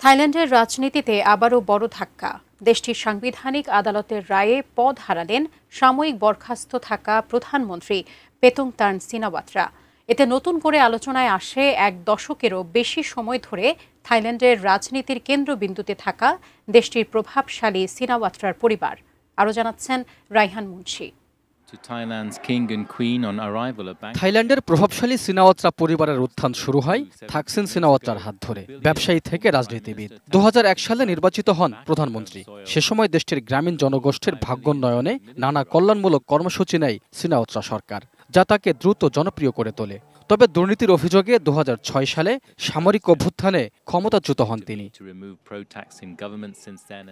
থাইল্যান্ডের রাজনীতিতে আবারও বড় ধাক্কা। দেশটির সাংবিধানিক আদালতের রায়ে পদ হারালেন সাময়িক বরখাস্ত থাকা প্রধানমন্ত্রী পেতংতার্ন সিনাওয়াত্রা। এতে নতুন করে আলোচনায় আসে এক দশকেরও বেশি সময় ধরে থাইল্যান্ডের রাজনীতির কেন্দ্রবিন্দুতে থাকা দেশটির প্রভাবশালী সিনাওয়াত্রার পরিবার। আরও জানাচ্ছেন রাইহান মুন্সি। থাইল্যান্ডের প্রভাবশালী সিনাওয়াত্রা পরিবারের উত্থান শুরু হয় থাকসিন সিনাওয়াত্রার হাত ধরে। ব্যবসায়ী থেকে রাজনীতিবিদ, 2001 সালে নির্বাচিত হন প্রধানমন্ত্রী। সে সময় দেশটির গ্রামীণ জনগোষ্ঠীর ভাগ্যোন্নয়নে নানা কল্যাণমূলক কর্মসূচি নেয় সিনাওয়াত্রা সরকার, যা তাকে দ্রুত জনপ্রিয় করে তোলে। তবে দুর্নীতির অভিযোগে 2006 সালে সামরিক অভ্যুত্থানে ক্ষমতাচ্যুত হন তিনি।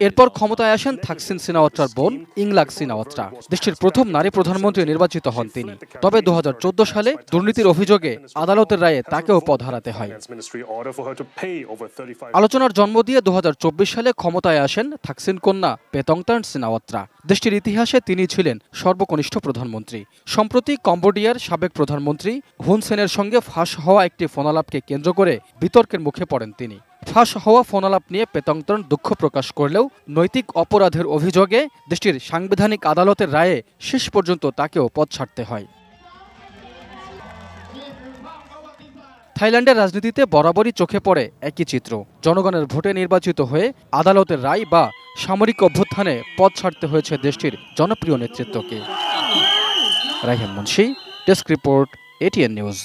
এরপর ক্ষমতায় আসেন থাকসিন সিনাওয়াত্রার বোন ইংলাক সিনাওয়াত্রা। দেশটির প্রথম নারী প্রধানমন্ত্রী নির্বাচিত হন তিনি। তবে 2014 সালে দুর্নীতির অভিযোগে আদালতের রায়ে তাকেও পদ হারাতে হয়। আলোচনার জন্ম দিয়ে 2024 সালে ক্ষমতায় আসেন থাকসিন কন্যা পেতংতার্ন সিনাওয়াত্রা। দেশটির ইতিহাসে তিনি ছিলেন সর্বকনিষ্ঠ প্রধানমন্ত্রী। সম্প্রতি কম্বোডিয়ার সাবেক প্রধানমন্ত্রী হুন সেনের সঙ্গে ফাঁস হওয়া একটি ফোনালাপকে কেন্দ্র করে বিতর্কের মুখে পড়েন তিনি। ফাঁস হওয়া ফোনালাপ নিয়ে পেতংতার্ন দুঃখ প্রকাশ করলেও নৈতিক অপরাধের অভিযোগে দেশটির সাংবিধানিক আদালতের রায়ে শেষ পর্যন্ত তাকেও পদ ছাড়তে হয়। থাইল্যান্ডের রাজনীতিতে বরাবরই চোখে পড়ে একই চিত্র। জনগণের ভোটে নির্বাচিত হয়ে আদালতের রায় বা সামরিক অভ্যুত্থানে পদ ছাড়তে হয়েছে দেশটির জনপ্রিয় নেতৃত্বকে। Raihan Munshi, desk report, ATN news.